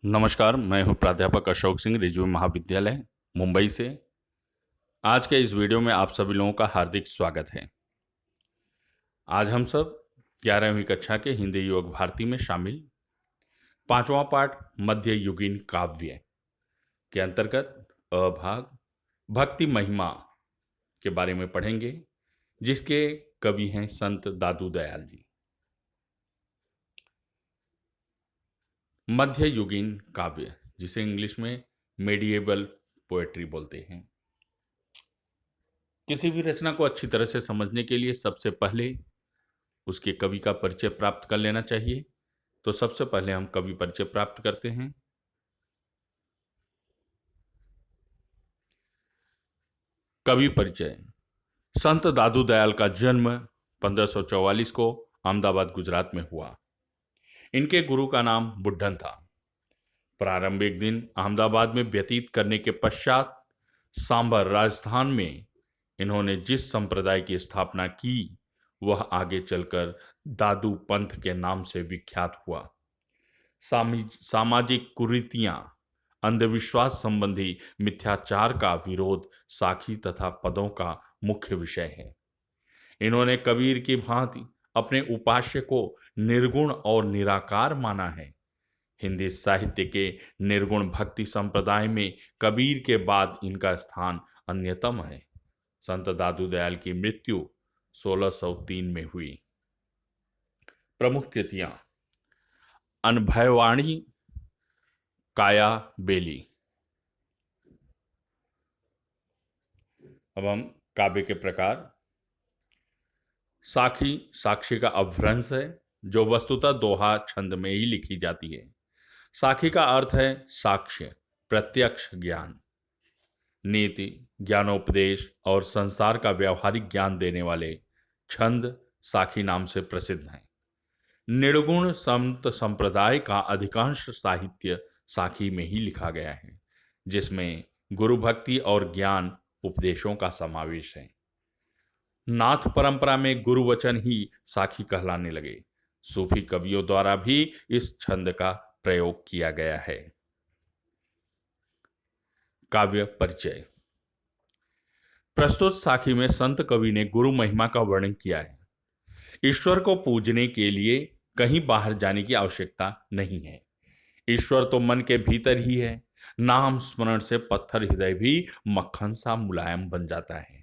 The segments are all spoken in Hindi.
नमस्कार, मैं हूं प्राध्यापक अशोक सिंह, रिजवी महाविद्यालय, मुंबई से। आज के इस वीडियो में आप सभी लोगों का हार्दिक स्वागत है। आज हम सब 11वीं कक्षा के हिंदी योग भारती में शामिल पांचवा पाठ मध्ययुगीन काव्य के अंतर्गत अभाग भक्ति महिमा के बारे में पढ़ेंगे, जिसके कवि हैं संत दादू दयाल जी। मध्ययुगीन काव्य, जिसे इंग्लिश में मेडिएवल पोएट्री बोलते हैं। किसी भी रचना को अच्छी तरह से समझने के लिए सबसे पहले उसके कवि का परिचय प्राप्त कर लेना चाहिए। तो सबसे पहले हम कवि परिचय प्राप्त करते हैं। कवि परिचय। संत दादू दयाल का जन्म 1544 को अहमदाबाद, गुजरात में हुआ। इनके गुरु का नाम बुड्ढन था। प्रारंभिक दिन अहमदाबाद में व्यतीत करने के पश्चात सांभर, राजस्थान में इन्होंने जिस संप्रदाय की स्थापना की वह आगे चलकर दादू पंथ के नाम से विख्यात हुआ। सामाजिक कुरीतियां, अंधविश्वास संबंधी मिथ्याचार का विरोध साखी तथा पदों का मुख्य विषय है। इन्होंने कबीर की भांति अपने उपास्य को निर्गुण और निराकार माना है। हिंदी साहित्य के निर्गुण भक्ति संप्रदाय में कबीर के बाद इनका स्थान अन्यतम है। संत दादू दयाल की मृत्यु 1603 में हुई। प्रमुख कृतियां: अनभयवाणी, काया बेली। अब हम काव्य के प्रकार। साखी साक्षी का अपभ्रंश है, जो वस्तुतः दोहा छंद में ही लिखी जाती है। साखी का अर्थ है साक्ष्य, प्रत्यक्ष ज्ञान। नीति, ज्ञानोपदेश और संसार का व्यवहारिक ज्ञान देने वाले छंद साखी नाम से प्रसिद्ध हैं। निर्गुण संत संप्रदाय का अधिकांश साहित्य साखी में ही लिखा गया है, जिसमें गुरु भक्ति और ज्ञान उपदेशों का समावेश है। नाथ परंपरा में गुरु वचन ही साखी कहलाने लगे। सूफी कवियों द्वारा भी इस छंद का प्रयोग किया गया है। काव्य परिचय। प्रस्तुत साखी में संत कवि ने गुरु महिमा का वर्णन किया है। ईश्वर को पूजने के लिए कहीं बाहर जाने की आवश्यकता नहीं है। ईश्वर तो मन के भीतर ही है। नाम स्मरण से पत्थर हृदय भी मक्खन सा मुलायम बन जाता है।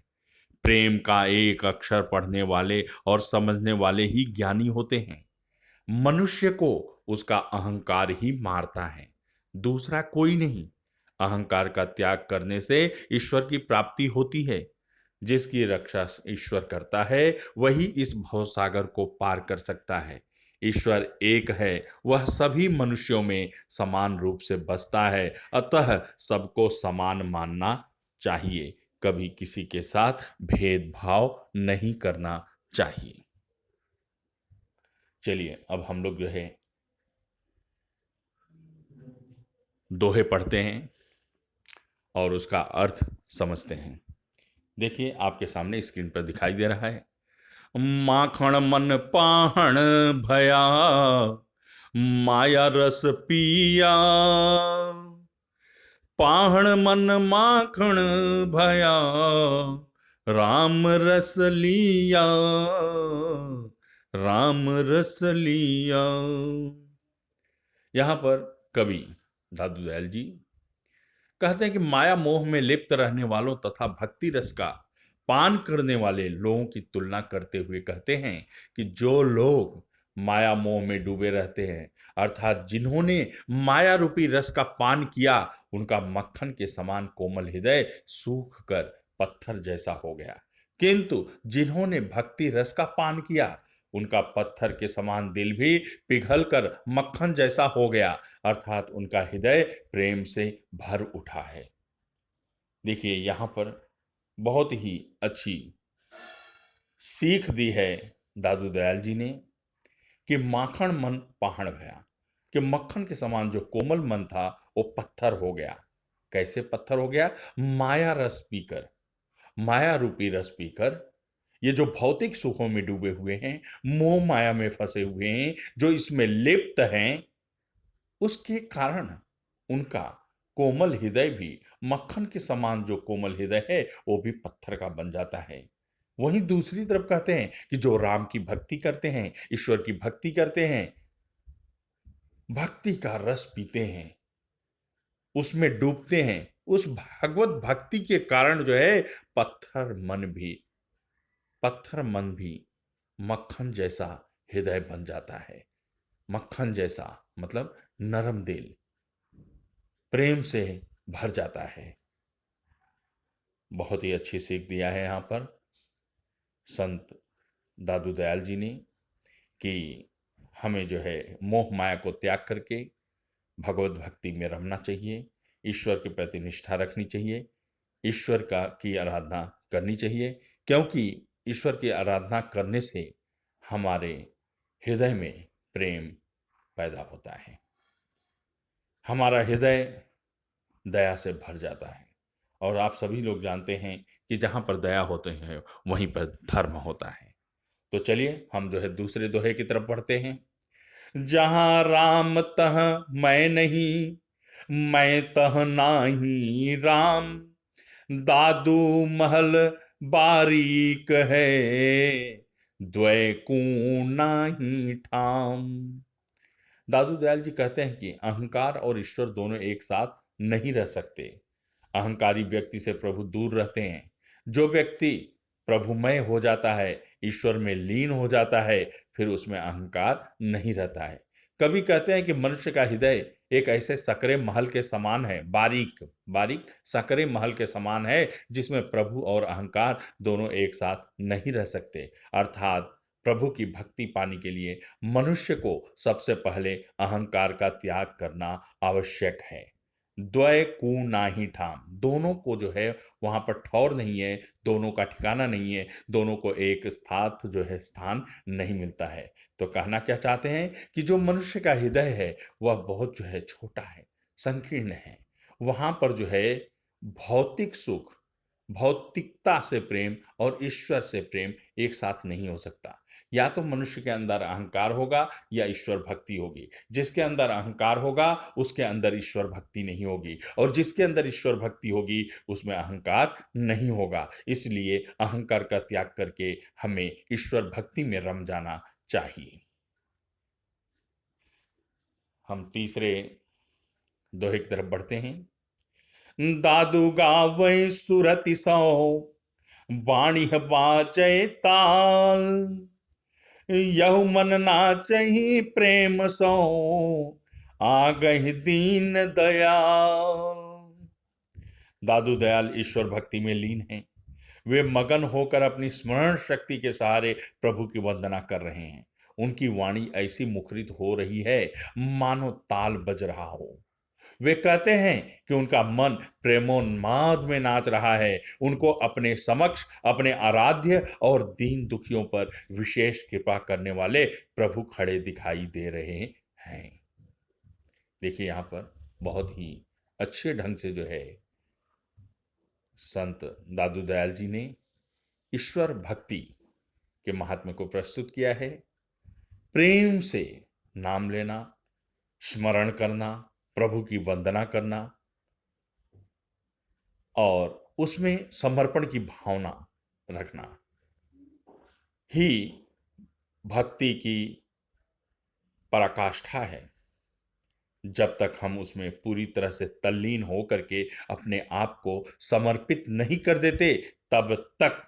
प्रेम का एक अक्षर पढ़ने वाले और समझने वाले ही ज्ञानी होते हैं। मनुष्य को उसका अहंकार ही मारता है, दूसरा कोई नहीं। अहंकार का त्याग करने से ईश्वर की प्राप्ति होती है। जिसकी रक्षा ईश्वर करता है वही इस भवसागर को पार कर सकता है। ईश्वर एक है, वह सभी मनुष्यों में समान रूप से बसता है, अतः सबको समान मानना चाहिए। कभी किसी के साथ भेदभाव नहीं करना चाहिए। चलिए अब हम लोग जो है दोहे पढ़ते हैं और उसका अर्थ समझते हैं। देखिए आपके सामने स्क्रीन पर दिखाई दे रहा है। माखण मन पाहण भया, माया रस पिया। पाहण मन माखण भया, राम रस लिया, राम रस लिया। यहां पर कवि दादू दयाल जी कहते हैं कि माया मोह में लिप्त रहने वालों तथा भक्ति रस का पान करने वाले लोगों की तुलना करते हुए कहते हैं कि जो लोग माया मोह में डूबे रहते हैं, अर्थात जिन्होंने माया रूपी रस का पान किया, उनका मक्खन के समान कोमल हृदय सूख कर पत्थर जैसा हो गया। किंतु जिन्होंने भक्ति रस का पान किया, उनका पत्थर के समान दिल भी पिघलकर मक्खन जैसा हो गया, अर्थात उनका हृदय प्रेम से भर उठा है। देखिए यहां पर बहुत ही अच्छी सीख दी है दादू दयाल जी ने कि माखन मन पाहण भया, कि मक्खन के समान जो कोमल मन था वो पत्थर हो गया। कैसे पत्थर हो गया? माया रस पीकर, माया रूपी रस पीकर। ये जो भौतिक सुखों में डूबे हुए हैं, मोह माया में फंसे हुए हैं, जो इसमें लिप्त हैं, उसके कारण उनका कोमल हृदय भी मक्खन के समान जो कोमल हृदय है वो भी पत्थर का बन जाता है। वहीं दूसरी तरफ कहते हैं कि जो राम की भक्ति करते हैं, ईश्वर की भक्ति करते हैं, भक्ति का रस पीते हैं, उसमें डूबते हैं, उस भगवत भक्ति के कारण जो है पत्थर मन भी मक्खन जैसा हृदय बन जाता है। मक्खन जैसा मतलब नरम दिल, प्रेम से भर जाता है। बहुत ही अच्छी सीख दिया है यहाँ पर संत दादू दयाल जी ने कि हमें जो है मोह माया को त्याग करके भगवत भक्ति में रमना चाहिए, ईश्वर के प्रति निष्ठा रखनी चाहिए, ईश्वर का की आराधना करनी चाहिए, क्योंकि ईश्वर की आराधना करने से हमारे हृदय में प्रेम पैदा होता है, हमारा हृदय दया से भर जाता है। और आप सभी लोग जानते हैं कि जहाँ पर दया होते हैं वहीं पर धर्म होता है। तो चलिए हम जो है दूसरे दोहे की तरफ बढ़ते हैं। जहाँ राम तह मैं नहीं, मैं तह नाही राम, दादू महल बारीक है, द्वै कूण नाही ठाम। दादू दयाल जी कहते हैं कि अहंकार और ईश्वर दोनों एक साथ नहीं रह सकते। अहंकारी व्यक्ति से प्रभु दूर रहते हैं। जो व्यक्ति प्रभुमय हो जाता है, ईश्वर में लीन हो जाता है, फिर उसमें अहंकार नहीं रहता है। कभी कहते हैं कि मनुष्य का हृदय एक ऐसे सकरे महल के समान है, बारीक बारीक सकरे महल के समान है, जिसमें प्रभु और अहंकार दोनों एक साथ नहीं रह सकते। अर्थात प्रभु की भक्ति पाने के लिए मनुष्य को सबसे पहले अहंकार का त्याग करना आवश्यक है। द्वय कू नाही ठाम, दोनों को जो है वहां पर ठौर नहीं है, दोनों का ठिकाना नहीं है, दोनों को एक साथ जो है स्थान नहीं मिलता है। तो कहना क्या चाहते हैं कि जो मनुष्य का हृदय है वह बहुत जो है छोटा है, संकीर्ण है। वहां पर जो है भौतिक सुख, भौतिकता से प्रेम और ईश्वर से प्रेम एक साथ नहीं हो सकता। या तो मनुष्य के अंदर अहंकार होगा या ईश्वर भक्ति होगी। जिसके अंदर अहंकार होगा उसके अंदर ईश्वर भक्ति नहीं होगी, और जिसके अंदर ईश्वर भक्ति होगी उसमें अहंकार नहीं होगा। इसलिए अहंकार का त्याग करके हमें ईश्वर भक्ति में रम जाना चाहिए। हम तीसरे दोहे की तरफ बढ़ते हैं। दादू गावै सुरति सौ, वाणी बाजय ताल, यहु मन नाचहि प्रेम सो, आ गहि दीन दयाल। दादू दयाल ईश्वर भक्ति में लीन हैं। वे मगन होकर अपनी स्मरण शक्ति के सहारे प्रभु की वंदना कर रहे हैं। उनकी वाणी ऐसी मुखरित हो रही है मानो ताल बज रहा हो। वे कहते हैं कि उनका मन प्रेमोन्माद में नाच रहा है। उनको अपने समक्ष अपने आराध्य और दीन दुखियों पर विशेष कृपा करने वाले प्रभु खड़े दिखाई दे रहे हैं। देखिए यहाँ पर बहुत ही अच्छे ढंग से जो है संत दादू दयाल जी ने ईश्वर भक्ति के महात्म्य को प्रस्तुत किया है। प्रेम से नाम लेना, स्मरण करना, प्रभु की वंदना करना और उसमें समर्पण की भावना रखना ही भक्ति की पराकाष्ठा है। जब तक हम उसमें पूरी तरह से तल्लीन हो करके अपने आप को समर्पित नहीं कर देते, तब तक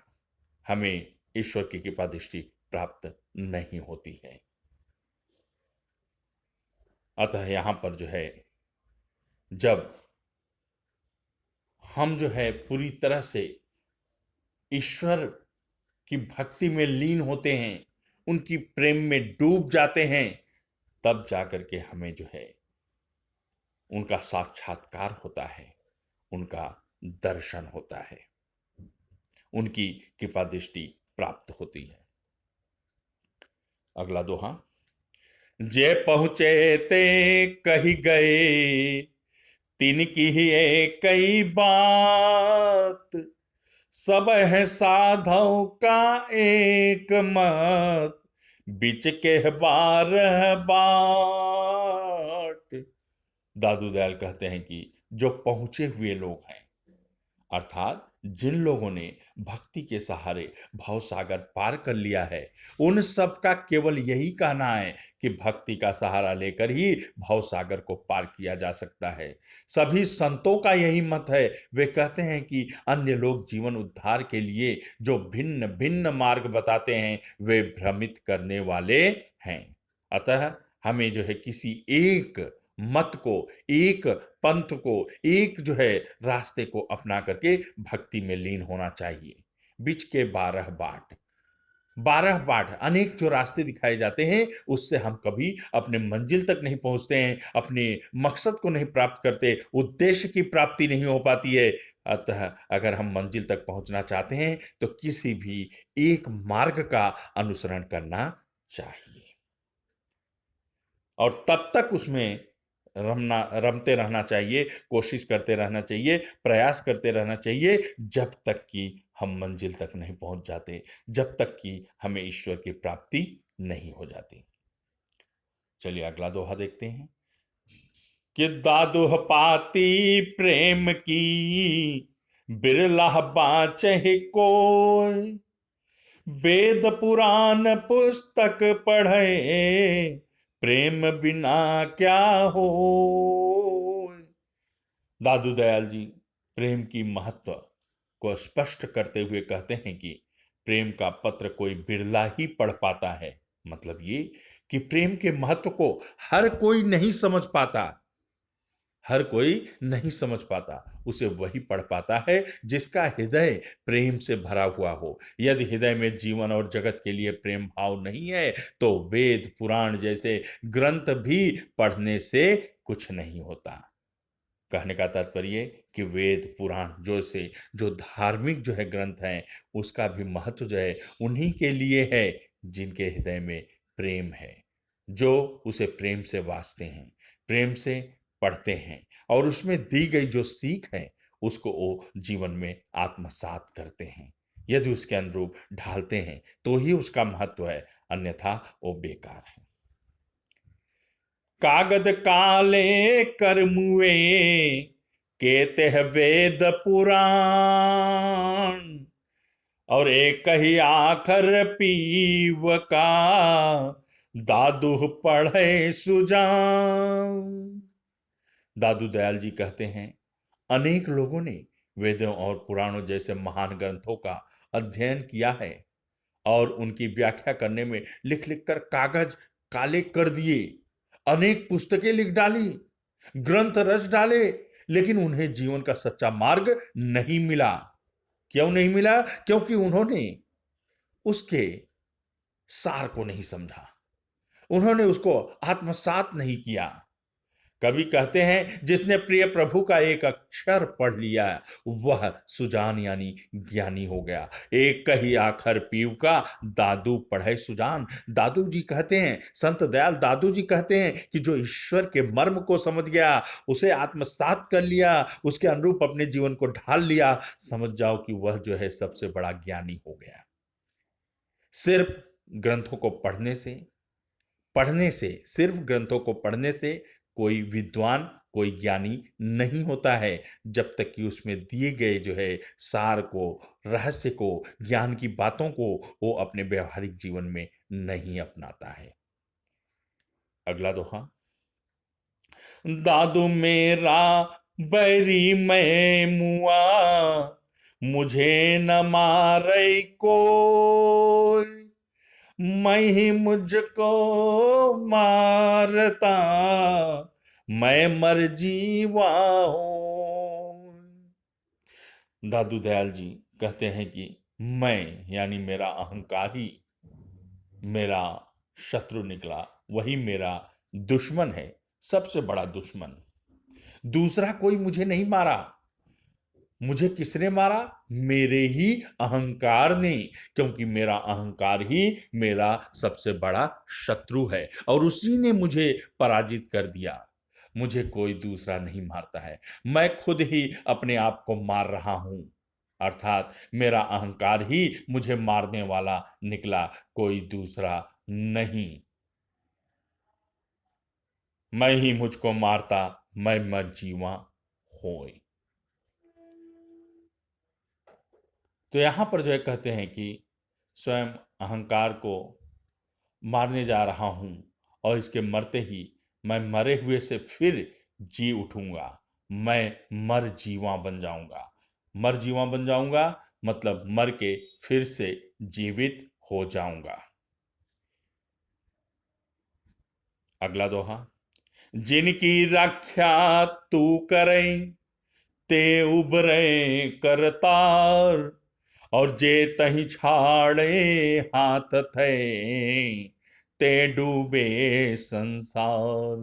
हमें ईश्वर की कृपा दृष्टि प्राप्त नहीं होती है। अतः यहां पर जो है जब हम जो है पूरी तरह से ईश्वर की भक्ति में लीन होते हैं, उनकी प्रेम में डूब जाते हैं, तब जाकर के हमें जो है उनका साक्षात्कार होता है, उनका दर्शन होता है, उनकी कृपा दृष्टि प्राप्त होती है। अगला दोहा। जे पहुंचे ते कही गए, तिनकी ही कई बात, सब है साधव का एक मत, बिच के 12 बाट। दादू दयाल कहते हैं कि जो पहुंचे हुए लोग हैं, अर्थात जिन लोगों ने भक्ति के सहारे भव सागर पार कर लिया है, उन सब का केवल यही कहना है कि भक्ति का सहारा लेकर ही भव सागर को पार किया जा सकता है। सभी संतों का यही मत है। वे कहते हैं कि अन्य लोग जीवन उद्धार के लिए जो भिन्न भिन्न मार्ग बताते हैं, वे भ्रमित करने वाले हैं। अतः हमें जो है किसी एक मत को, एक पंथ को, एक जो है रास्ते को अपना करके भक्ति में लीन होना चाहिए। बीच के 12 बाट अनेक जो रास्ते दिखाए जाते हैं, उससे हम कभी अपने मंजिल तक नहीं पहुंचते हैं, अपने मकसद को नहीं प्राप्त करते, उद्देश्य की प्राप्ति नहीं हो पाती है। अतः अगर हम मंजिल तक पहुंचना चाहते हैं तो किसी भी एक मार्ग का अनुसरण करना चाहिए और तब तक उसमें रमते रहना चाहिए, कोशिश करते रहना चाहिए, प्रयास करते रहना चाहिए, जब तक कि हम मंजिल तक नहीं पहुंच जाते, जब तक कि हमें ईश्वर की प्राप्ति नहीं हो जाती। चलिए अगला दोहा देखते हैं कि दादुह पाती प्रेम की, बिरला बाचहि कोय, वेद पुराण पुस्तक पढ़े, प्रेम बिना क्या हो। दादू दयाल जी प्रेम की महत्व को स्पष्ट करते हुए कहते हैं कि प्रेम का पत्र कोई बिरला ही पढ़ पाता है। मतलब ये कि प्रेम के महत्व को हर कोई नहीं समझ पाता, हर कोई नहीं समझ पाता। उसे वही पढ़ पाता है जिसका हृदय प्रेम से भरा हुआ हो। यदि हृदय में जीवन और जगत के लिए प्रेम भाव नहीं है तो वेद पुराण जैसे ग्रंथ भी पढ़ने से कुछ नहीं होता। कहने का तात्पर्य कि वेद पुराण जो धार्मिक जो है ग्रंथ हैं, उसका भी महत्व जो है उन्हीं के लिए है जिनके हृदय में प्रेम है, जो उसे प्रेम से वास्ते हैं, प्रेम से पढ़ते हैं और उसमें दी गई जो सीख है उसको वो जीवन में आत्मसात करते हैं। यदि उसके अनुरूप ढालते हैं तो ही उसका महत्व है, अन्यथा वो बेकार है। कागद काले कर मुए, केते है वेद पुराण, और एक ही आखर पीव का, दादू पढ़े सुजान। दादू दयाल जी कहते हैं अनेक लोगों ने वेदों और पुराणों जैसे महान ग्रंथों का अध्ययन किया है और उनकी व्याख्या करने में लिख लिख कर कागज काले कर दिए, अनेक पुस्तकें लिख डाली, ग्रंथ रच डाले, लेकिन उन्हें जीवन का सच्चा मार्ग नहीं मिला। क्यों नहीं मिला? क्योंकि उन्होंने उसके सार को नहीं समझा, उन्होंने उसको आत्मसात नहीं किया। कवि कहते हैं जिसने प्रिय प्रभु का एक अक्षर पढ़ लिया वह सुजान यानी ज्ञानी हो गया। एक ही आखर पीव का, दादू पढ़े सुजान। दादू जी कहते हैं, संत दयाल दादू जी कहते हैं कि जो ईश्वर के मर्म को समझ गया, उसे आत्मसात कर लिया, उसके अनुरूप अपने जीवन को ढाल लिया, समझ जाओ कि वह जो है सबसे बड़ा ज्ञानी हो गया। सिर्फ ग्रंथों को सिर्फ ग्रंथों को पढ़ने से कोई विद्वान, कोई ज्ञानी नहीं होता है, जब तक कि उसमें दिए गए जो है सार को, रहस्य को, ज्ञान की बातों को वो अपने व्यवहारिक जीवन में नहीं अपनाता है। अगला दोहा, दादू मेरा बैरी मैं मुआ, मुझे न मारे कोई, मैं ही मुझको मारता, मैं मर जीवा हूं। दादू दयाल जी कहते हैं कि मैं यानी मेरा अहंकार ही मेरा शत्रु निकला, वही मेरा दुश्मन है, सबसे बड़ा दुश्मन। दूसरा कोई मुझे नहीं मारा। मुझे किसने मारा? मेरे ही अहंकार ने, क्योंकि मेरा अहंकार ही मेरा सबसे बड़ा शत्रु है और उसी ने मुझे पराजित कर दिया। मुझे कोई दूसरा नहीं मारता है, मैं खुद ही अपने आप को मार रहा हूं, अर्थात मेरा अहंकार ही मुझे मारने वाला निकला, कोई दूसरा नहीं। मैं ही मुझको मारता, मैं मर जीवा होय। तो यहां पर जो है कहते हैं कि स्वयं अहंकार को मारने जा रहा हूं और इसके मरते ही मैं मरे हुए से फिर जी उठूंगा। मैं मर जीवा बन जाऊंगा। मर जीवा बन जाऊंगा मतलब मर के फिर से जीवित हो जाऊंगा। अगला दोहा। जिनकी रक्षा तू करे ते उबरे करतार, और जे तही छाड़े हाथ थे ते डूबे संसार।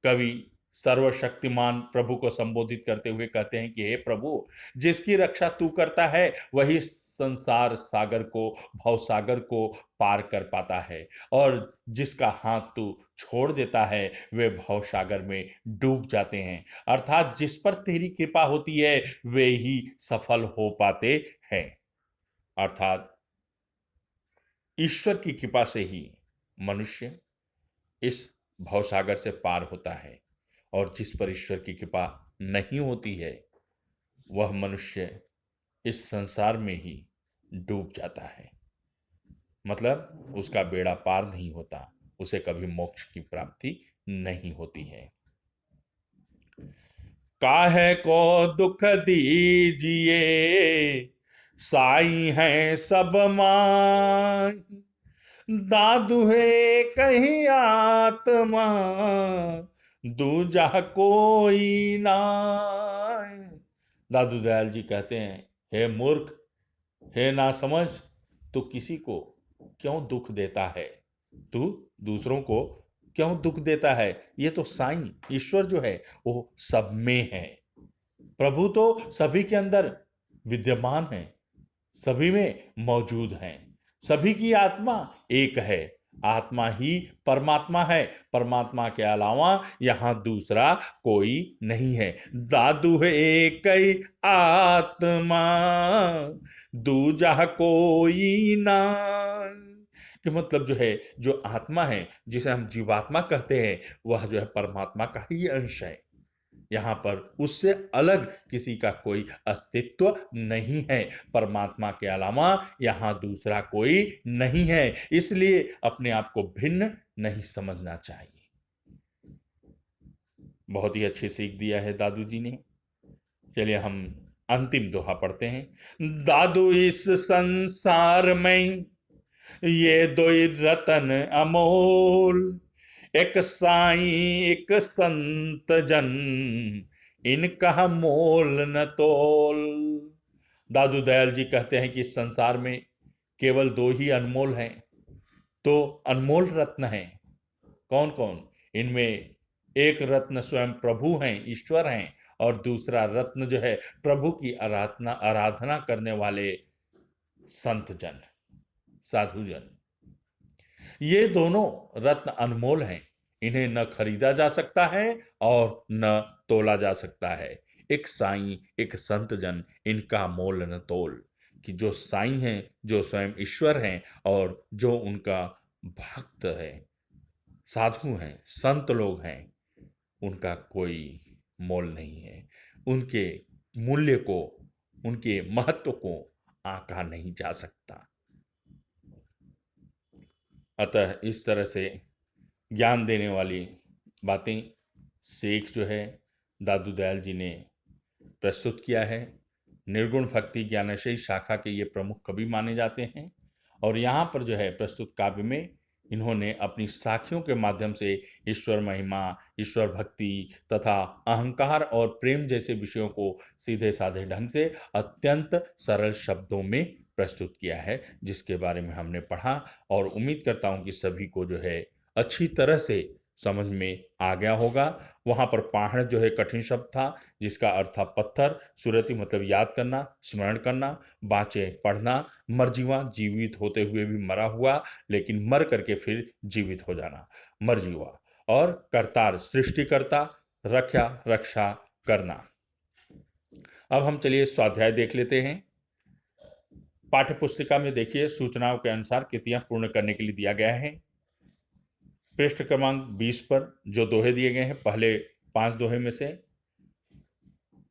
कवि सर्वशक्तिमान प्रभु को संबोधित करते हुए कहते हैं कि हे प्रभु, जिसकी रक्षा तू करता है वही संसार सागर को, भव सागर को पार कर पाता है, और जिसका हाथ तू छोड़ देता है वे भव सागर में डूब जाते हैं। अर्थात जिस पर तेरी कृपा होती है वे ही सफल हो पाते हैं। अर्थात ईश्वर की कृपा से ही मनुष्य इस भवसागर से पार होता है, और जिस पर ईश्वर की कृपा नहीं होती है वह मनुष्य इस संसार में ही डूब जाता है। मतलब उसका बेड़ा पार नहीं होता, उसे कभी मोक्ष की प्राप्ति नहीं होती है। काहे को दुख दीजिए साई है सब माई, दादू है कहीं आत्मा दूजा कोई नाय। दादू दयाल जी कहते हैं, हे मूर्ख, हे ना समझ, तू किसी को क्यों दुख देता है? तू दूसरों को क्यों दुख देता है? ये तो साईं ईश्वर जो है वो सब में है। प्रभु तो सभी के अंदर विद्यमान है, सभी में मौजूद हैं। सभी की आत्मा एक है। आत्मा ही परमात्मा है। परमात्मा के अलावा यहां दूसरा कोई नहीं है। दादू है एक ही आत्मा दूजा कोई ना। कि मतलब जो है, जो आत्मा है जिसे हम जीवात्मा कहते हैं वह जो है परमात्मा का ही अंश है। यहाँ पर उससे अलग किसी का कोई अस्तित्व नहीं है। परमात्मा के अलावा यहाँ दूसरा कोई नहीं है, इसलिए अपने आप को भिन्न नहीं समझना चाहिए। बहुत ही अच्छी सीख दिया है दादू जी ने। चलिए हम अंतिम दोहा पढ़ते हैं। दादू इस संसार में ये दो रतन अमोल, एक साईं एक संत जन, इनका मोल न तोल। दादू दयाल जी कहते हैं कि संसार में केवल दो ही अनमोल हैं, तो अनमोल रत्न हैं। कौन कौन? इनमें एक रत्न स्वयं प्रभु हैं, ईश्वर हैं, और दूसरा रत्न जो है प्रभु की आराधना आराधना करने वाले संत जन, साधु जन। ये दोनों रत्न अनमोल हैं। इन्हें न खरीदा जा सकता है और न तोला जा सकता है। एक साईं एक संत जन, इनका मोल न तोल। कि जो साईं हैं, जो स्वयं ईश्वर हैं, और जो उनका भक्त है, साधु हैं, संत लोग हैं, उनका कोई मोल नहीं है। उनके मूल्य को, उनके महत्व को आंका नहीं जा सकता। अतः इस तरह से ज्ञान देने वाली बातें, सीख जो है दादू दयाल जी ने प्रस्तुत किया है। निर्गुण भक्ति ज्ञानशयी शाखा के ये प्रमुख कवि माने जाते हैं, और यहाँ पर जो है प्रस्तुत काव्य में इन्होंने अपनी साखियों के माध्यम से ईश्वर महिमा, ईश्वर भक्ति तथा अहंकार और प्रेम जैसे विषयों को सीधे साधे ढंग से अत्यंत सरल शब्दों में प्रस्तुत किया है, जिसके बारे में हमने पढ़ा। और उम्मीद करता हूँ कि सभी को जो है अच्छी तरह से समझ में आ गया होगा। वहाँ पर पाहड़ जो है कठिन शब्द था, जिसका अर्थ था पत्थर। सुरति मतलब याद करना, स्मरण करना। बाँचे पढ़ना, मरजीवा जीवित होते हुए भी मरा हुआ, लेकिन मर करके फिर जीवित हो जाना, मरजीवा। और करतार सृष्टिकर्ता, रक्षा रक्षा करना। अब हम चलिए स्वाध्याय देख लेते हैं। पाठ्य पुस्तिका में देखिए सूचनाओं के अनुसार कृतियां पूर्ण करने के लिए दिया गया है। पृष्ठ क्रमांक 20 पर जो दोहे दिए गए हैं, पहले 5 दोहे में से।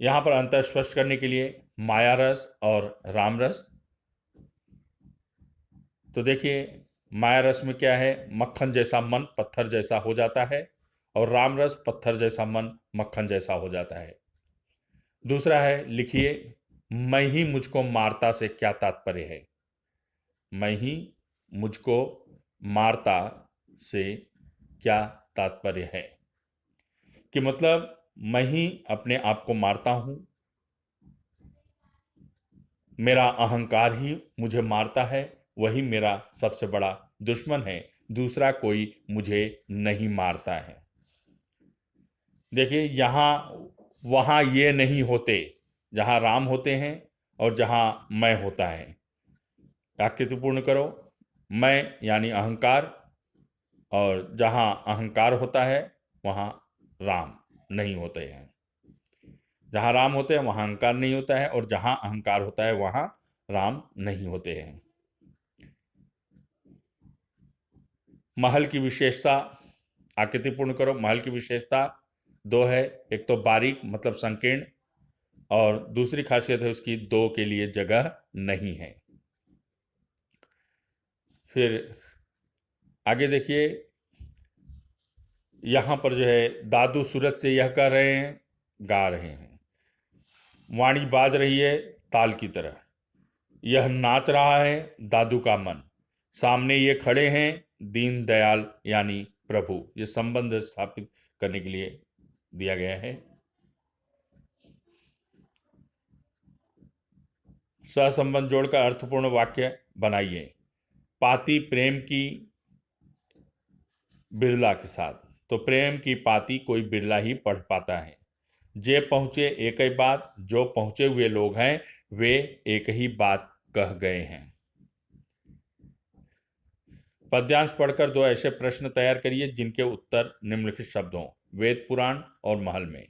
यहां पर अंतर स्पष्ट करने के लिए माया रस और राम रस। तो देखिए, माया रस में क्या है, मक्खन जैसा मन पत्थर जैसा हो जाता है, और राम रस पत्थर जैसा मन मक्खन जैसा हो जाता है। दूसरा है, लिखिए, मैं ही मुझको मारता से क्या तात्पर्य है। मैं ही मुझको मारता से क्या तात्पर्य है, कि मतलब मैं ही अपने आप को मारता हूं, मेरा अहंकार ही मुझे मारता है, वही मेरा सबसे बड़ा दुश्मन है, दूसरा कोई मुझे नहीं मारता है। देखिए, यहाँ वहाँ ये नहीं होते जहाँ राम होते हैं और जहाँ मैं होता है। वाक्यपूर्ण करो, मैं यानी अहंकार, और जहाँ अहंकार होता है वहाँ राम नहीं होते हैं। जहाँ राम होते हैं वहाँ अहंकार नहीं होता है, और जहाँ अहंकार होता है वहाँ राम नहीं होते हैं। महल की विशेषता, आकृति पूर्ण करो। महल की विशेषता 2 है। एक तो बारीक मतलब संकीर्ण, और दूसरी खासियत है उसकी 2 के लिए जगह नहीं है। फिर आगे देखिए, यहां पर जो है दादू सूरत से यह कर रहे हैं, गा रहे हैं। वाणी बाज रही है ताल की तरह, यह नाच रहा है दादू का मन, सामने ये खड़े हैं दीन दयाल यानी प्रभु। ये संबंध स्थापित करने के लिए दिया गया है। सहसंबंध जोड़कर अर्थपूर्ण वाक्य बनाइए। पाती प्रेम की बिरला के साथ, तो प्रेम की पाती कोई बिरला ही पढ़ पाता है। जे पहुंचे एक ही बात, जो पहुंचे हुए लोग हैं वे एक ही बात कह गए हैं। पद्यांश पढ़कर 2 ऐसे प्रश्न तैयार करिए जिनके उत्तर निम्नलिखित शब्द हों। वेद पुराण और महल में।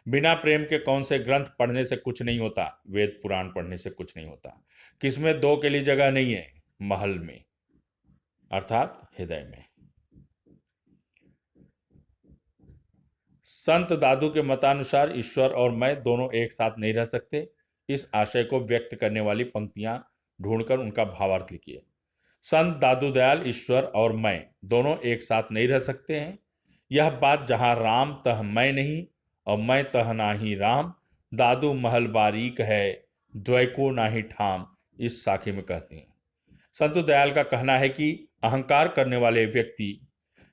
बिना प्रेम के कौन से ग्रंथ पढ़ने से कुछ नहीं होता। वेद पुराण पढ़ने से कुछ नहीं होता। किसमें 2 के लिए जगह नहीं है। महल में, अर्थात हृदय में। संत दादू के मतानुसार ईश्वर और मैं दोनों एक साथ नहीं रह सकते। इस आशय को व्यक्त करने वाली पंक्तियां ढूंढकर उनका भावार्थ लिखिए। संत दादू दयाल ईश्वर और मैं दोनों एक साथ नहीं रह सकते हैं। यह बात जहां राम तह मैं नहीं और मैं तह नाही राम, दादू महल बारीक है द्वैको नाही ठाम, इस साखी में कहते हैं। संत दयाल का कहना है कि अहंकार करने वाले व्यक्ति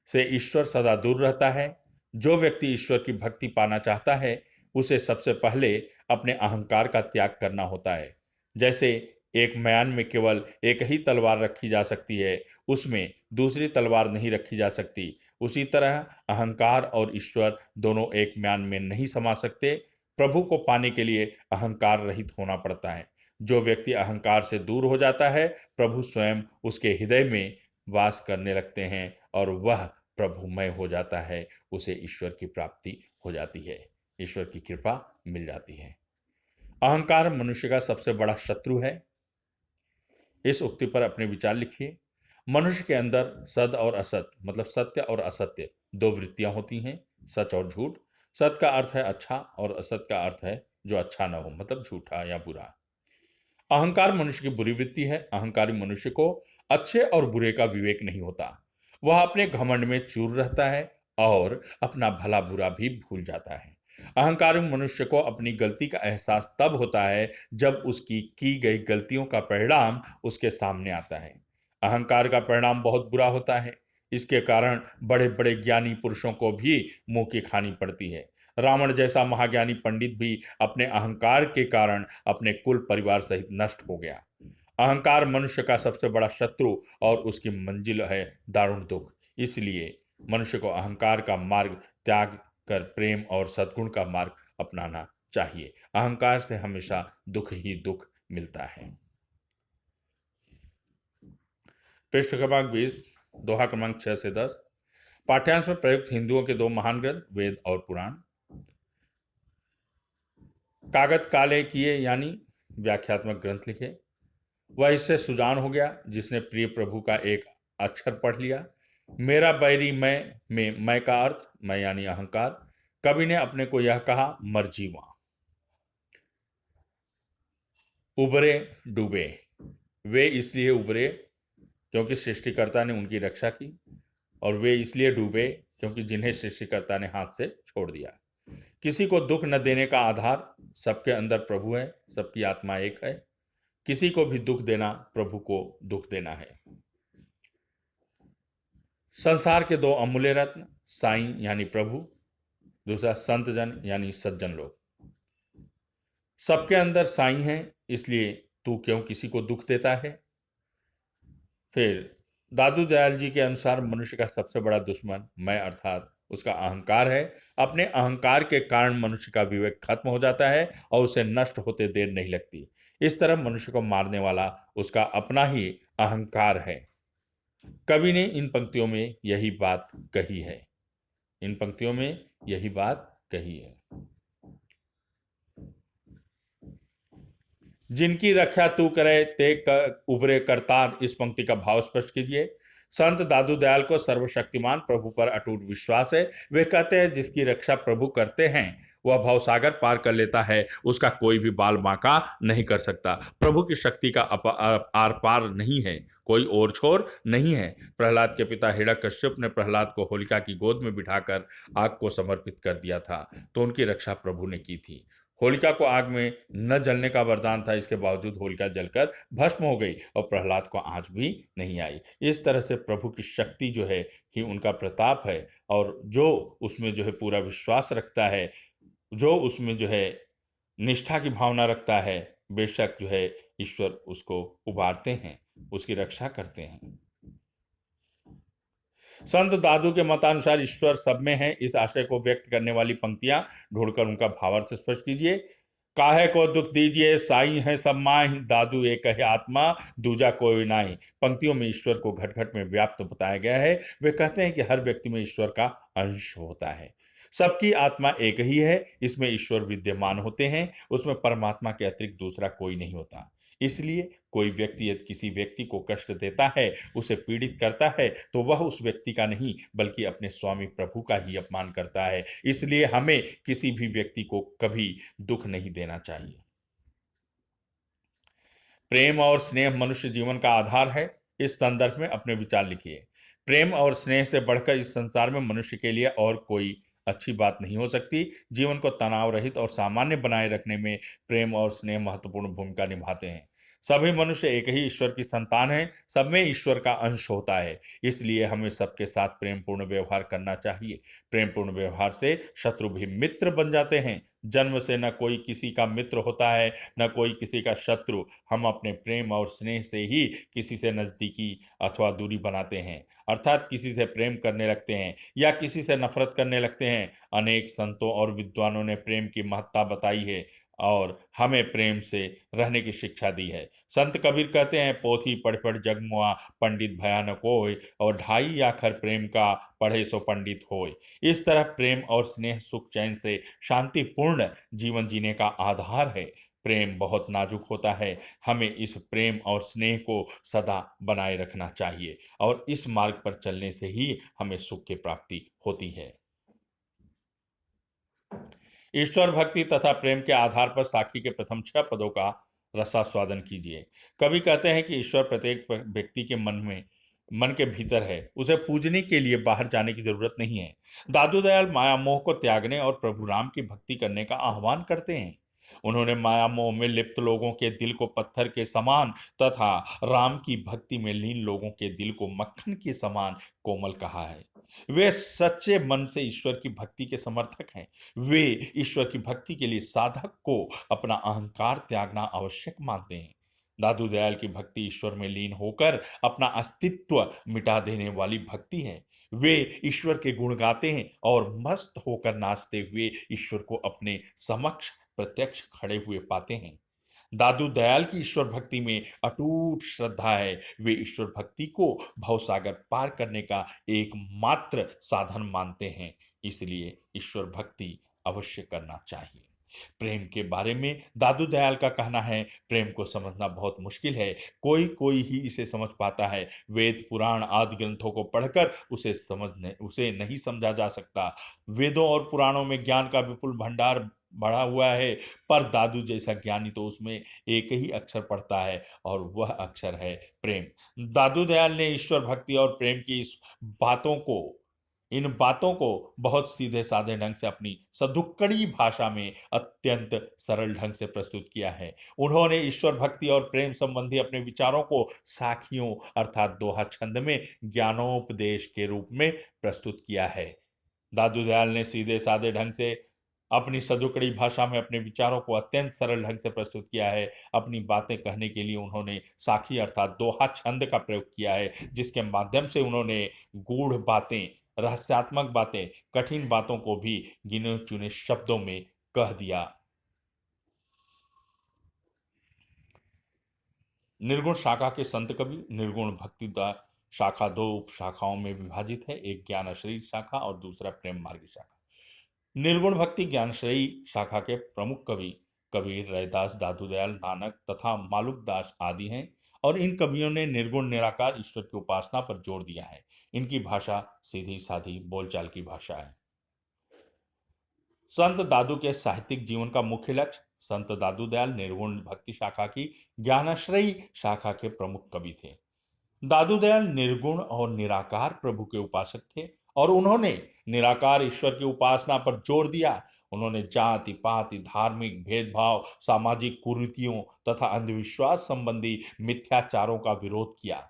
से ईश्वर सदा दूर रहता है। जो व्यक्ति ईश्वर की भक्ति पाना चाहता है उसे सबसे पहले अपने अहंकार का त्याग करना होता है। जैसे एक म्यान में केवल एक ही तलवार रखी जा सकती है, उसमें दूसरी तलवार नहीं रखी जा सकती, उसी तरह अहंकार और ईश्वर दोनों एक म्यान में नहीं समा सकते। प्रभु को पाने के लिए अहंकार रहित होना पड़ता है। जो व्यक्ति अहंकार से दूर हो जाता है, प्रभु स्वयं उसके हृदय में वास करने लगते हैं और वह प्रभुमय हो जाता है। उसे ईश्वर की प्राप्ति हो जाती है, ईश्वर की कृपा मिल जाती है। अहंकार मनुष्य का सबसे बड़ा शत्रु है। इस उक्ति पर अपने विचार लिखिए। मनुष्य के अंदर सद और असत मतलब सत्य और असत्य 2 वृत्तियां होती हैं, सच और झूठ। सत का अर्थ है अच्छा और असत का अर्थ है जो अच्छा ना हो, मतलब झूठा या बुरा। अहंकार मनुष्य की बुरी वृत्ति है। अहंकारी मनुष्य को अच्छे और बुरे का विवेक नहीं होता। वह अपने घमंड में चूर रहता है और अपना भला बुरा भी भूल जाता है। अहंकारी मनुष्य को अपनी गलती का एहसास तब होता है जब उसकी की गई गलतियों का परिणाम उसके सामने आता है। अहंकार का परिणाम बहुत बुरा होता है। इसके कारण बड़े बड़े ज्ञानी पुरुषों को भी मुंह की खानी पड़ती है। रावण जैसा महाज्ञानी पंडित भी अपने अहंकार के कारण अपने कुल परिवार सहित नष्ट हो गया। अहंकार मनुष्य का सबसे बड़ा शत्रु और उसकी मंजिल है दारुण दुख। इसलिए मनुष्य को अहंकार का मार्ग त्याग कर प्रेम और सद्गुण का मार्ग अपनाना चाहिए। अहंकार से हमेशा दुख ही दुख मिलता है। पृष्ठ क्रमांक 20, दोहा क्रमांक 6 से 10। पाठ्यांश में प्रयुक्त हिंदुओं के 2 महान ग्रंथ वेद और पुराण। कागज काले किए यानी व्याख्यात्मक ग्रंथ लिखे। वह इससे सुजान हो गया जिसने प्रिय प्रभु का एक अक्षर पढ़ लिया। मेरा बैरी मैं में मैं का अर्थ मैं यानी अहंकार, कवि ने अपने को यह कहा, मरजीवा। उबरे डूबे, वे इसलिए उबरे क्योंकि सृष्टिकर्ता ने उनकी रक्षा की, और वे इसलिए डूबे क्योंकि जिन्हें सृष्टिकर्ता ने हाथ से छोड़ दिया। किसी को दुख न देने का आधार सबके अंदर प्रभु है, सबकी आत्मा एक है। किसी को भी दुख देना प्रभु को दुख देना है। संसार के दो अमूल्य रत्न, साईं यानी प्रभु, दूसरा संत जन यानी सज्जन लोग। सबके अंदर साईं है, इसलिए तू क्यों किसी को दुख देता है। फिर दादू दयाल जी के अनुसार मनुष्य का सबसे बड़ा दुश्मन मैं अर्थात उसका अहंकार है। अपने अहंकार के कारण मनुष्य का विवेक खत्म हो जाता है और उसे नष्ट होते देर नहीं लगती। इस तरह मनुष्य को मारने वाला उसका अपना ही अहंकार है। कवि ने इन पंक्तियों में यही बात कही है। इन पंक्तियों में यही बात कही है। जिनकी रक्षा तू करे ते उबरे करतार, इस पंक्ति का भाव स्पष्ट कीजिए। संत दादू दयाल को सर्वशक्तिमान प्रभु पर अटूट विश्वास है। वे कहते हैं जिसकी रक्षा प्रभु करते हैं वह भवसागर पार कर लेता है, उसका कोई भी बाल बांका नहीं कर सकता। प्रभु की शक्ति का आर पार नहीं है, कोई ओर छोर नहीं है। प्रहलाद के पिता हिरण्यकश्यप ने प्रहलाद को होलिका की गोद में बिठाकर आग को समर्पित कर दिया था, तो उनकी रक्षा प्रभु ने की थी। होलिका को आग में न जलने का वरदान था, इसके बावजूद होलिका जलकर भस्म हो गई और प्रहलाद को आंच भी नहीं आई। इस तरह से प्रभु की शक्ति जो है ही उनका प्रताप है, और जो उसमें जो है पूरा विश्वास रखता है, जो उसमें जो है निष्ठा की भावना रखता है, बेशक जो है ईश्वर उसको उबारते हैं, उसकी रक्षा करते हैं। संत दादू के मतानुसार ईश्वर सब में है, इस आशय को व्यक्त करने वाली पंक्तियां ढूंढकर उनका भावार्थ स्पष्ट कीजिए। काहे को दुख दीजिए, साई है सब माही, दादू एक है आत्मा, दूजा कोई नाही। पंक्तियों में ईश्वर को घट घट में व्याप्त बताया गया है। वे कहते हैं कि हर व्यक्ति में ईश्वर का अंश होता है। सबकी आत्मा एक ही है, इसमें ईश्वर विद्यमान होते हैं, उसमें परमात्मा के अतिरिक्त दूसरा कोई नहीं होता। इसलिए कोई व्यक्ति यदि किसी व्यक्ति को कष्ट देता है, उसे पीड़ित करता है, तो वह उस व्यक्ति का नहीं बल्कि अपने स्वामी प्रभु का ही अपमान करता है। इसलिए हमें किसी भी व्यक्ति को कभी दुख नहीं देना चाहिए। प्रेम और स्नेह मनुष्य जीवन का आधार है। इस संदर्भ में अपने विचार लिखिए। प्रेम और स्नेह से बढ़कर इस संसार में मनुष्य के लिए और कोई अच्छी बात नहीं हो सकती। जीवन को तनाव रहित और सामान्य बनाए रखने में प्रेम और स्नेह महत्वपूर्ण भूमिका निभाते हैं। सभी मनुष्य एक ही ईश्वर की संतान हैं, सब में ईश्वर का अंश होता है। इसलिए हमें सबके साथ प्रेमपूर्ण व्यवहार करना चाहिए। प्रेमपूर्ण व्यवहार से शत्रु भी मित्र बन जाते हैं। जन्म से न कोई किसी का मित्र होता है, न कोई किसी का शत्रु। हम अपने प्रेम और स्नेह से ही किसी से नजदीकी अथवा दूरी बनाते हैं, अर्थात किसी से प्रेम करने लगते हैं या किसी से नफरत करने लगते हैं। अनेक संतों और विद्वानों ने प्रेम की महत्ता बताई है और हमें प्रेम से रहने की शिक्षा दी है। संत कबीर कहते हैं, पोथी पढ़ पढ़ जग मुआ, पंडित भयानक होय, और ढाई आखर प्रेम का, पढ़े सो पंडित होय। इस तरह प्रेम और स्नेह सुख चैन से शांतिपूर्ण जीवन जीने का आधार है। प्रेम बहुत नाजुक होता है, हमें इस प्रेम और स्नेह को सदा बनाए रखना चाहिए, और इस मार्ग पर चलने से ही हमें सुख की प्राप्ति होती है। ईश्वर भक्ति तथा प्रेम के आधार पर साखी के प्रथम 6 पदों का रसास्वादन कीजिए। कवि कहते हैं कि ईश्वर प्रत्येक व्यक्ति के मन के भीतर है, उसे पूजने के लिए बाहर जाने की जरूरत नहीं है। दादू दयाल माया मोह को त्यागने और प्रभु राम की भक्ति करने का आह्वान करते हैं। उन्होंने माया मोह में लिप्त लोगों के दिल को पत्थर के समान तथा राम की भक्ति में लीन लोगों के दिल को मक्खन के समान कोमल कहा है। वे सच्चे मन से ईश्वर की भक्ति के समर्थक हैं। वे ईश्वर की भक्ति के लिए साधक को अपना अहंकार त्यागना आवश्यक मानते हैं। दादू दयाल की भक्ति ईश्वर में लीन होकर अपना अस्तित्व मिटा देने वाली भक्ति है। वे ईश्वर के गुण गाते हैं और मस्त होकर नाचते हुए ईश्वर को अपने समक्ष प्रत्यक्ष खड़े हुए पाते हैं। दादू दयाल की ईश्वर भक्ति में अटूट श्रद्धा है। वे ईश्वर भक्ति को भवसागर पार करने का एकमात्र साधन मानते हैं, इसलिए ईश्वर भक्ति अवश्य करना चाहिए। प्रेम के बारे में दादू दयाल का कहना है, प्रेम को समझना बहुत मुश्किल है, कोई कोई ही इसे समझ पाता है। वेद पुराण आदि ग्रंथों को पढ़कर उसे नहीं समझा जा सकता। वेदों और पुराणों में ज्ञान का विपुल भंडार बढ़ा हुआ है, पर दादू जैसा ज्ञानी तो उसमें एक ही अक्षर पढ़ता है, और वह अक्षर है प्रेम। दादू दयाल ने ईश्वर भक्ति और प्रेम की बातों को इन बातों को बहुत सीधे साधे ढंग से अपनी सदुक्कड़ी भाषा में अत्यंत सरल ढंग से प्रस्तुत किया है। उन्होंने ईश्वर भक्ति और प्रेम संबंधी अपने विचारों को साखियों अर्थात दोहा छंद में ज्ञानोपदेश के रूप में प्रस्तुत किया है। दादू दयाल ने सीधे साधे ढंग से अपनी सदुकड़ी भाषा में अपने विचारों को अत्यंत सरल ढंग से प्रस्तुत किया है। अपनी बातें कहने के लिए उन्होंने साखी अर्थात दोहा छंद का प्रयोग किया है, जिसके माध्यम से उन्होंने गूढ़ बातें, रहस्यात्मक बातें, कठिन बातों को भी गिने चुने शब्दों में कह दिया। निर्गुण शाखा के संत कवि निर्गुण भक्ति शाखा दो उप शाखाओं में विभाजित है, एक ज्ञानाश्रयी शाखा और दूसरा प्रेम मार्गी शाखा। निर्गुण भक्ति ज्ञानश्रयी शाखा के प्रमुख कवि कबीर, रैदास, दादूदयाल, नानक तथा मालुकदास आदि हैं, और इन कवियों ने निर्गुण निराकार ईश्वर की उपासना पर जोर दिया है। इनकी भाषा सीधी साधी बोलचाल की भाषा है। संत दादू के साहित्यिक जीवन का मुख्य लक्ष्य संत दादू दयाल निर्गुण भक्ति शाखा की ज्ञानाश्रयी शाखा के प्रमुख कवि थे। दादू दयाल निर्गुण और निराकार प्रभु के उपासक थे, और उन्होंने निराकार ईश्वर की उपासना पर जोर दिया। उन्होंने जाति पाति, धार्मिक भेदभाव, सामाजिक कुरीतियों तथा अंधविश्वास संबंधी मिथ्याचारों का विरोध किया।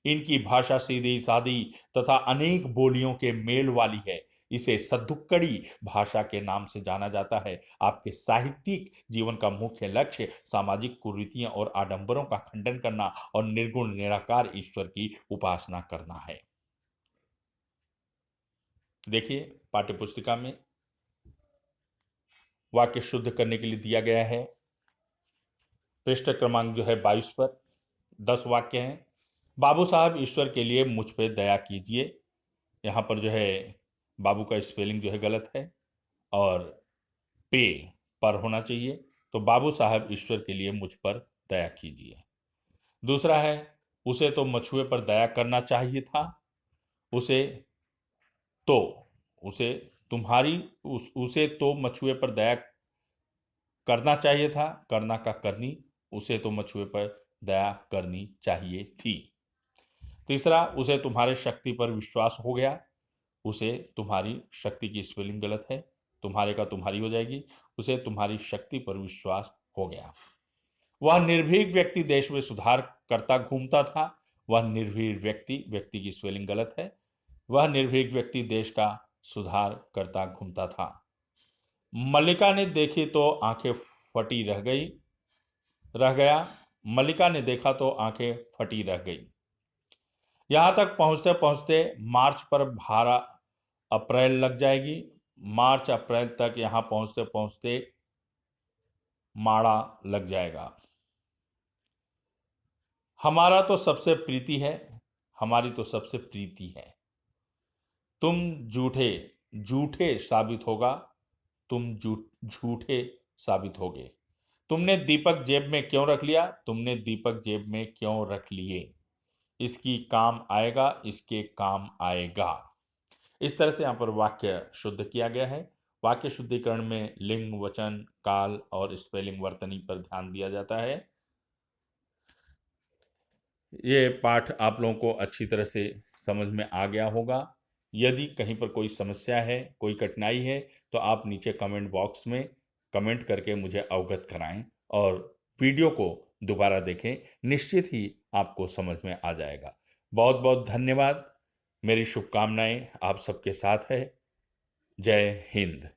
इनकी भाषा सीधी सादी तथा अनेक बोलियों के मेल वाली है। इसे सद्दुक्कड़ी भाषा के नाम से जाना जाता है। आपके साहित्यिक जीवन का मुख्य लक्ष्य सामाजिक कुरीतियां और आडंबरों का खंडन करना और निर्गुण निराकार ईश्वर की उपासना करना है। देखिए, पाठ्यपुस्तिका में वाक्य शुद्ध करने के लिए दिया गया है। पृष्ठ क्रमांक जो है 22 पर 10 वाक्य हैं। बाबू साहब, ईश्वर के लिए मुझ पे दया कीजिए। यहाँ पर जो है बाबू का स्पेलिंग जो है गलत है, और पे पर होना चाहिए। तो बाबू साहब, ईश्वर के लिए मुझ पर दया कीजिए। दूसरा है, उसे तो मछुए पर दया करना चाहिए था। उसे तो उसे तुम्हारी उसे तो मछुए पर दया करना चाहिए था, करना का करनी, उसे तो मछुए पर दया करनी चाहिए थी। तीसरा, उसे तुम्हारे शक्ति पर विश्वास हो गया। उसे तुम्हारी शक्ति की स्पेलिंग गलत है, तुम्हारे का तुम्हारी हो जाएगी। उसे तुम्हारी शक्ति पर विश्वास हो गया। वह निर्भीक व्यक्ति देश में सुधार करता घूमता था। वह निर्भीक व्यक्ति, व्यक्ति की स्पेलिंग गलत है। वह निर्भीक व्यक्ति देश का सुधार करता घूमता था। मल्लिका ने देखी तो आंखें फटी रह गया। मल्लिका ने देखा तो आंखें फटी रह गई। यहां तक पहुंचते पहुंचते मार्च पर 12 अप्रैल लग जाएगी। मार्च अप्रैल तक यहां पहुंचते पहुंचते माड़ा लग जाएगा। हमारा तो सबसे प्रीति है, हमारी तो सबसे प्रीति है। तुम झूठे झूठे साबित होगा, तुम झूठे साबित होगे। तुमने दीपक जेब में क्यों रख लिया, तुमने दीपक जेब में क्यों रख लिए। इसकी काम आएगा, इसके काम आएगा। इस तरह से यहाँ पर वाक्य शुद्ध किया गया है। वाक्य शुद्धिकरण में लिंग, वचन, काल और स्पेलिंग वर्तनी पर ध्यान दिया जाता है। ये पाठ आप लोगों को अच्छी तरह से समझ में आ गया होगा। यदि कहीं पर कोई समस्या है, कोई कठिनाई है, तो आप नीचे कमेंट बॉक्स में कमेंट करके मुझे अवगत कराएं, और वीडियो को दोबारा देखें। निश्चित ही आपको समझ में आ जाएगा। बहुत बहुत धन्यवाद। मेरी शुभकामनाएं आप सबके साथ है। जय हिंद।